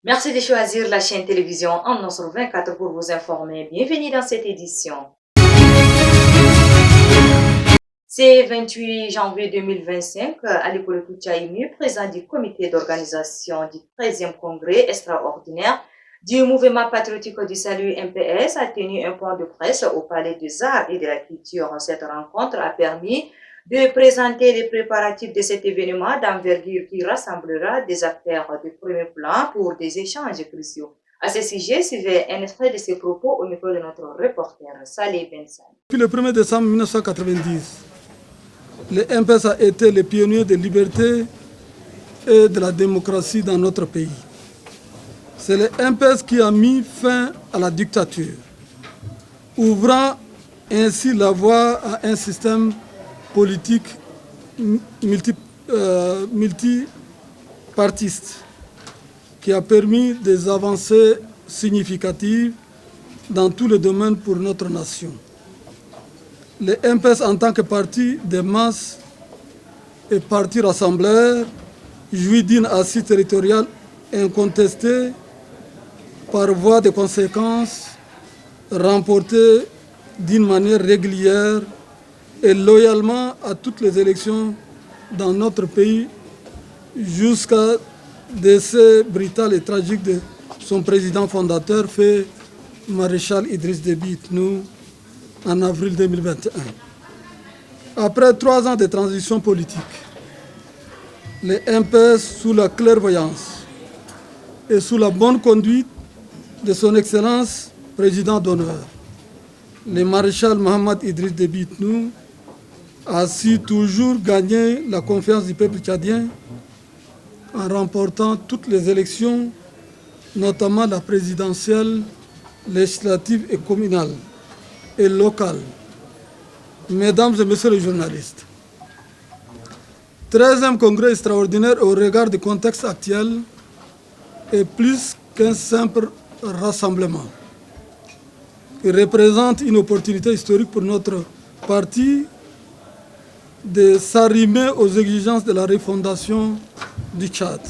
Merci de choisir la chaîne télévision en 24 pour vous informer. Bienvenue dans cette édition. C'est 28 janvier 2025, Ali Kouchaïmi, président du comité d'organisation du 13e congrès extraordinaire du mouvement patriotique du salut MPS, a tenu un point de presse au Palais des Arts et de la Culture. Cette rencontre a permis de présenter les préparatifs de cet événement d'envergure qui rassemblera des acteurs de premier plan pour des échanges cruciaux. À ce sujet, suivez un extrait de ses propos au micro de notre reporter Saleh Bensan. Depuis le 1er décembre 1990, le MPS a été le pionnier de liberté et de la démocratie dans notre pays. C'est le MPS qui a mis fin à la dictature, ouvrant ainsi la voie à un système politique multipartiste qui a permis des avancées significatives dans tous les domaines pour notre nation. Le MPS, en tant que parti des masses et parti rassembleur, jouit d'une assise territoriale incontestée par voie de conséquences remportée d'une manière régulière et loyalement à toutes les élections dans notre pays jusqu'à décès brutal et tragique de son président fondateur, fait Maréchal Idriss Déby Itno, en avril 2021. Après 3 ans de transition politique, le MPS, sous la clairvoyance et sous la bonne conduite de son Excellence Président d'honneur, le maréchal Mohamed Idriss Déby Itno, a su toujours gagner la confiance du peuple tchadien en remportant toutes les élections, notamment la présidentielle, législative et communale et locale. Mesdames et messieurs les journalistes, 13e congrès extraordinaire au regard du contexte actuel est plus qu'un simple rassemblement. Il représente une opportunité historique pour notre parti de s'arrimer aux exigences de la refondation du Tchad,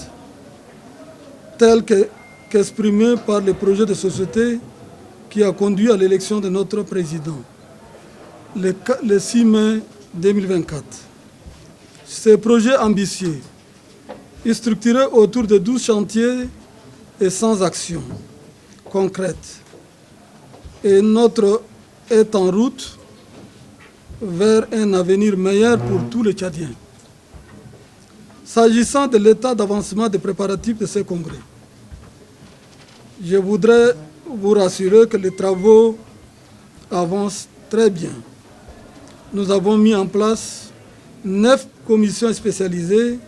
tel qu'exprimé par le projet de société qui a conduit à l'élection de notre président le 6 mai 2024. Ce projet ambitieux est structuré autour de 12 chantiers et 100 actions concrètes. Et notre est en route vers un avenir meilleur pour tous les Tchadiens. S'agissant de l'état d'avancement des préparatifs de ce congrès, je voudrais vous rassurer que les travaux avancent très bien. Nous avons mis en place 9 commissions spécialisées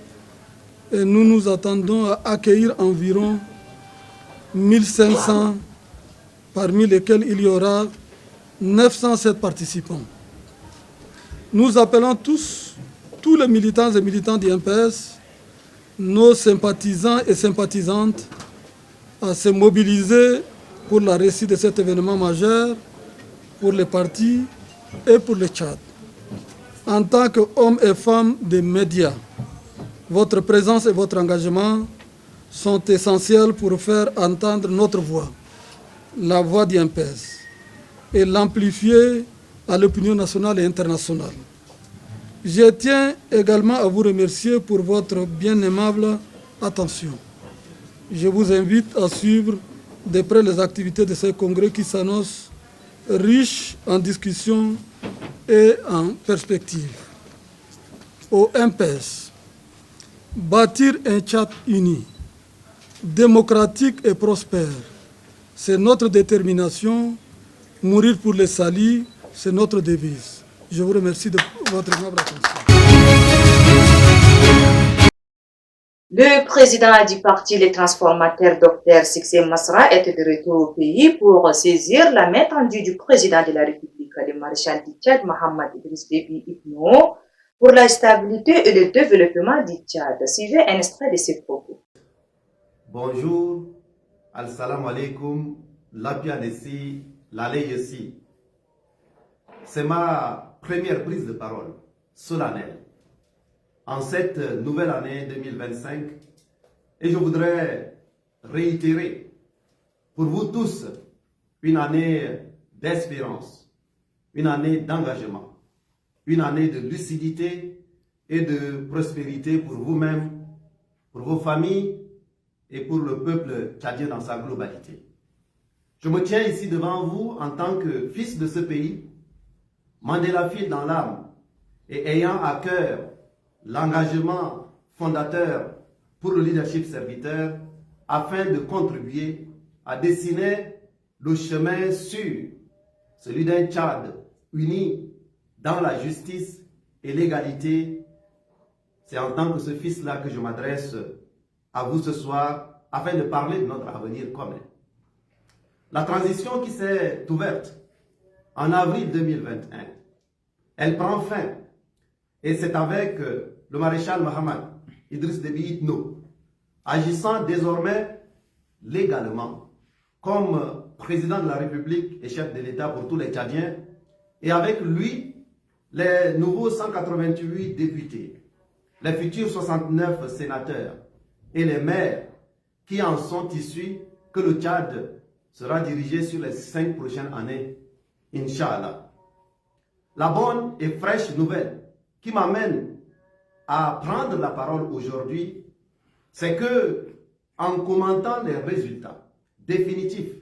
et nous nous attendons à accueillir environ 1500, parmi lesquels il y aura 907 participants. Nous appelons tous les militants et militantes du MPS, nos sympathisants et sympathisantes, à se mobiliser pour la réussite de cet événement majeur pour les partis et pour le Tchad. En tant qu'hommes et femmes des médias, votre présence et votre engagement sont essentiels pour faire entendre notre voix, la voix du MPS, et l'amplifier à l'opinion nationale et internationale. Je tiens également à vous remercier pour votre bien aimable attention. Je vous invite à suivre de près les activités de ce congrès qui s'annoncent riches en discussions et en perspectives. Au MPS, bâtir un Tchad uni, démocratique et prospère, c'est notre détermination. Mourir pour les salis, c'est notre devise. Je vous remercie de votre aimable attention. Le président du parti Les Transformateurs, Dr Sixé Masra, est de retour au pays pour saisir la main tendue du président de la République, le maréchal du Tchad, Mohamed Idriss Déby Itno, pour la stabilité et le développement du Tchad. Suivez un extrait de ses propos. Bonjour, assalamu alaikum, lapianesi, laleyesi. C'est ma première prise de parole solennelle en cette nouvelle année 2025 et je voudrais réitérer pour vous tous une année d'espérance, une année d'engagement, une année de lucidité et de prospérité pour vous-même, pour vos familles et pour le peuple tchadien dans sa globalité. Je me tiens ici devant vous en tant que fils de ce pays, mandélaphile dans l'âme et ayant à cœur l'engagement fondateur pour le leadership serviteur afin de contribuer à dessiner le chemin sûr, celui d'un Tchad uni dans la justice et l'égalité. C'est en tant que ce fils-là que je m'adresse à vous ce soir afin de parler de notre avenir commun. La transition qui s'est ouverte en avril 2021, elle prend fin et c'est avec le maréchal Mohamed Idriss Déby Itno, agissant désormais légalement comme président de la République et chef de l'État pour tous les Tchadiens, et avec lui les nouveaux 188 députés, les futurs 69 sénateurs et les maires qui en sont issus, que le Tchad sera dirigé sur les 5 prochaines années, Inch'Allah. La bonne et fraîche nouvelle qui m'amène à prendre la parole aujourd'hui, c'est que, en commentant les résultats définitifs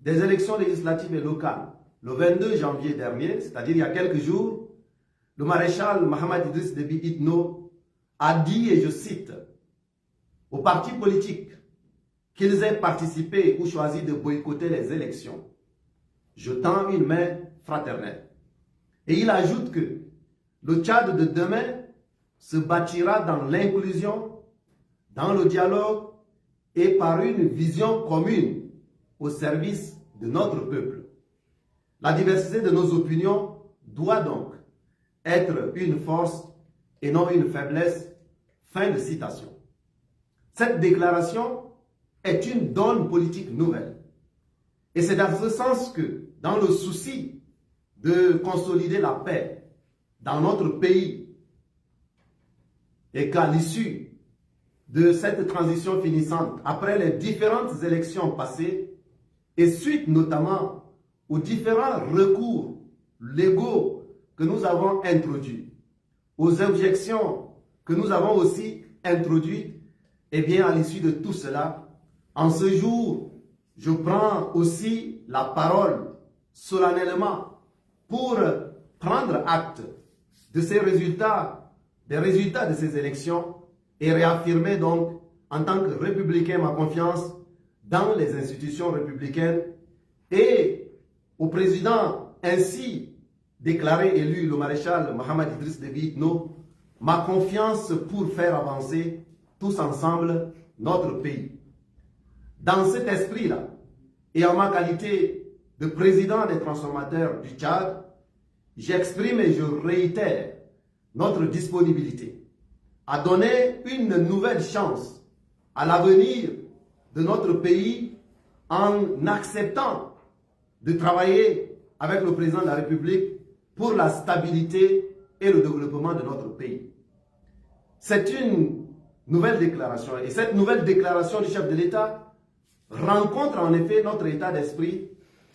des élections législatives et locales le 22 janvier dernier, c'est-à-dire il y a quelques jours, le maréchal Mohamed Idriss Déby Itno a dit, et je cite, aux partis politiques qu'ils aient participé ou choisi de boycotter les élections, je tends une main fraternelle. Et il ajoute que le Tchad de demain se bâtira dans l'inclusion, dans le dialogue et par une vision commune au service de notre peuple. La diversité de nos opinions doit donc être une force et non une faiblesse. Fin de citation. Cette déclaration est une donne politique nouvelle. Et c'est dans ce sens que, dans le souci de consolider la paix dans notre pays, et qu'à l'issue de cette transition finissante, après les différentes élections passées, et suite notamment aux différents recours légaux que nous avons introduits, aux objections que nous avons aussi introduites, et bien à l'issue de tout cela, en ce jour, je prends aussi la parole solennellement pour prendre acte de ces résultats, des résultats de ces élections et réaffirmer donc en tant que républicain ma confiance dans les institutions républicaines et au président ainsi déclaré élu, le maréchal Mohamed Idriss Déby Itno, ma confiance pour faire avancer tous ensemble notre pays. Dans cet esprit-là, et en ma qualité de président des transformateurs du Tchad, j'exprime et je réitère notre disponibilité à donner une nouvelle chance à l'avenir de notre pays en acceptant de travailler avec le président de la République pour la stabilité et le développement de notre pays. C'est une nouvelle déclaration et cette nouvelle déclaration du chef de l'État rencontre en effet notre état d'esprit,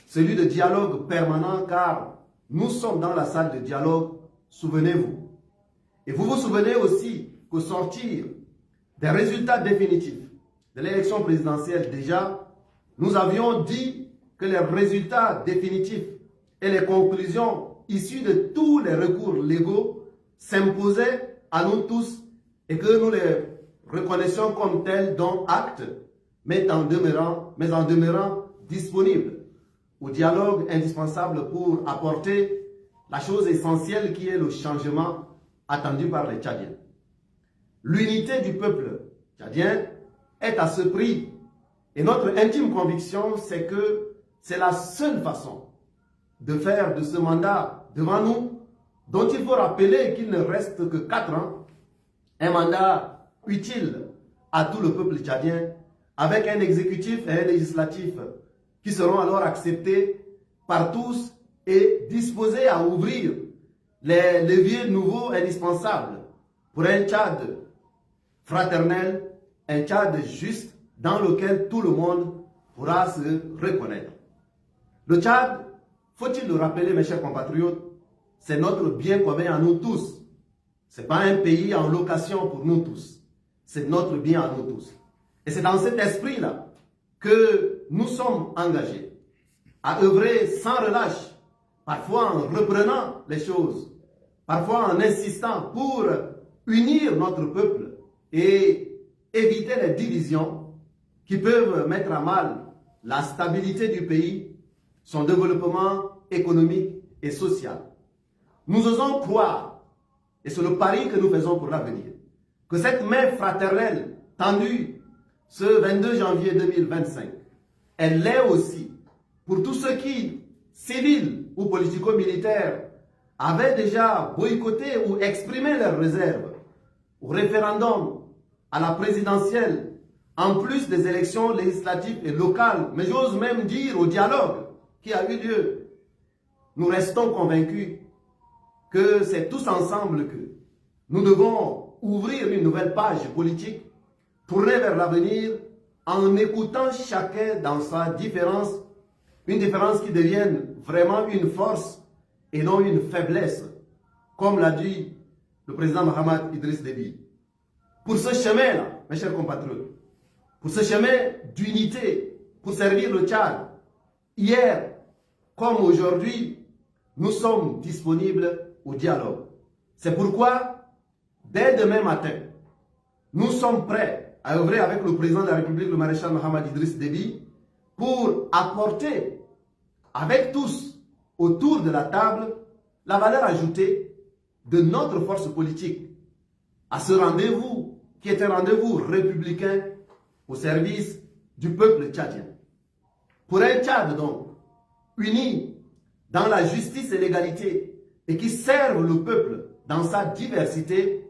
celui de dialogue permanent, car nous sommes dans la salle de dialogue, souvenez-vous. Et vous vous souvenez aussi qu'au sortir des résultats définitifs de l'élection présidentielle déjà, nous avions dit que les résultats définitifs et les conclusions issues de tous les recours légaux s'imposaient à nous tous et que nous les reconnaissions comme tels dont acte, mais en demeurant disponibles au dialogue indispensable pour apporter la chose essentielle qui est le changement attendu par les Tchadiens. L'unité du peuple tchadien est à ce prix et notre intime conviction, c'est que c'est la seule façon de faire de ce mandat devant nous, dont il faut rappeler qu'il ne reste que 4 ans, un mandat utile à tout le peuple tchadien, avec un exécutif et un législatif qui seront alors acceptés par tous et disposés à ouvrir les leviers nouveaux indispensables pour un Tchad fraternel, un Tchad juste, dans lequel tout le monde pourra se reconnaître. Le Tchad, faut-il le rappeler, mes chers compatriotes, c'est notre bien commun à nous tous. Ce n'est pas un pays en location pour nous tous. C'est notre bien à nous tous. Et c'est dans cet esprit-là que nous sommes engagés à œuvrer sans relâche, parfois en reprenant les choses, parfois en insistant pour unir notre peuple et éviter les divisions qui peuvent mettre à mal la stabilité du pays, son développement économique et social. Nous osons croire, et c'est le pari que nous faisons pour l'avenir, que cette main fraternelle tendue ce 22 janvier 2025, elle l'est aussi pour tous ceux qui, civils ou politico-militaires, avaient déjà boycotté ou exprimé leurs réserves au référendum, à la présidentielle, en plus des élections législatives et locales, mais j'ose même dire au dialogue qui a eu lieu. Nous restons convaincus que c'est tous ensemble que nous devons ouvrir une nouvelle page politique, tourner vers l'avenir en écoutant chacun dans sa différence, une différence qui devienne vraiment une force et non une faiblesse, comme l'a dit le président Mahamat Idriss Déby. Pour ce chemin-là, mes chers compatriotes, pour ce chemin d'unité, pour servir le Tchad, hier comme aujourd'hui, nous sommes disponibles au dialogue. C'est pourquoi, dès demain matin, nous sommes prêts à œuvrer avec le président de la République, le maréchal Mahamat Idriss Déby, pour apporter avec tous autour de la table la valeur ajoutée de notre force politique à ce rendez-vous qui est un rendez-vous républicain au service du peuple tchadien. Pour un Tchad donc, uni dans la justice et l'égalité et qui serve le peuple dans sa diversité,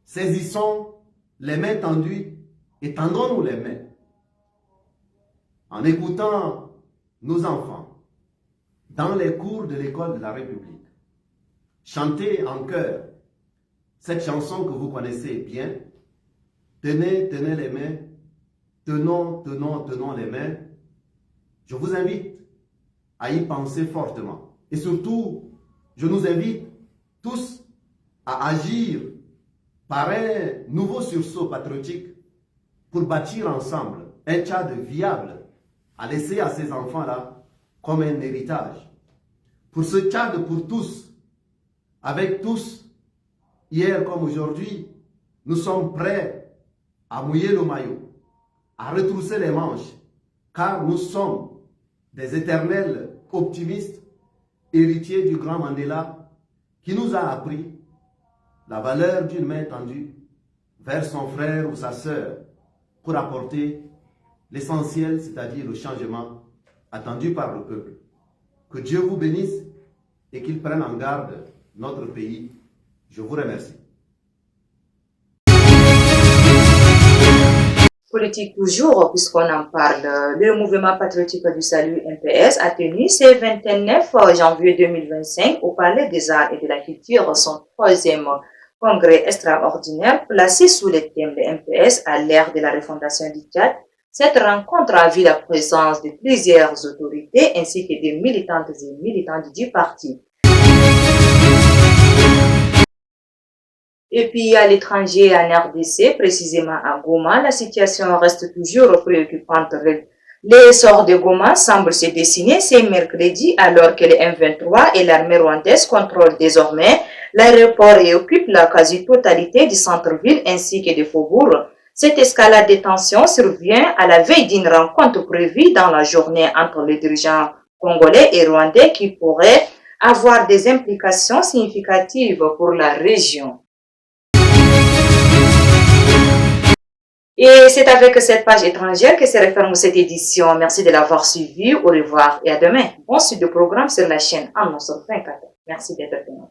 saisissons les mains tendues et tendons-nous les mains en écoutant nos enfants dans les cours de l'école de la République chanter en chœur cette chanson que vous connaissez bien. Tenez, tenez les mains, tenons, tenons, tenons les mains. Je vous invite à y penser fortement. Et surtout, je nous invite tous à agir par un nouveau sursaut patriotique pour bâtir ensemble un Tchad viable à laisser à ces enfants-là comme un héritage. Pour ce Tchad pour tous, avec tous, hier comme aujourd'hui, nous sommes prêts à mouiller le maillot, à retrousser les manches, car nous sommes des éternels optimistes, héritiers du grand Mandela, qui nous a appris la valeur d'une main tendue vers son frère ou sa sœur pour apporter l'essentiel, c'est-à-dire le changement attendu par le peuple. Que Dieu vous bénisse et qu'il prenne en garde notre pays. Je vous remercie. Politique toujours, puisqu'on en parle, le mouvement patriotique du salut MPS a tenu ce 29 janvier 2025 au Palais des Arts et de la Culture son troisième congrès extraordinaire placé sous le thème de MPS à l'ère de la refondation du Tchad. Cette rencontre a vu la présence de plusieurs autorités ainsi que des militantes et militants du parti. Et puis à l'étranger, en RDC, précisément à Goma, la situation reste toujours préoccupante. L'essor de Goma semble se dessiner ce mercredi alors que le M23 et l'armée rwandaise contrôlent désormais l'aéroport et occupent la quasi-totalité du centre-ville ainsi que des faubourgs. Cette escalade de tensions survient à la veille d'une rencontre prévue dans la journée entre les dirigeants congolais et rwandais qui pourrait avoir des implications significatives pour la région. Et c'est avec cette page étrangère que se referme cette édition. Merci de l'avoir suivi. Au revoir et à demain. Bon suite de programme sur la chaîne Annonce 24. Merci d'être venu.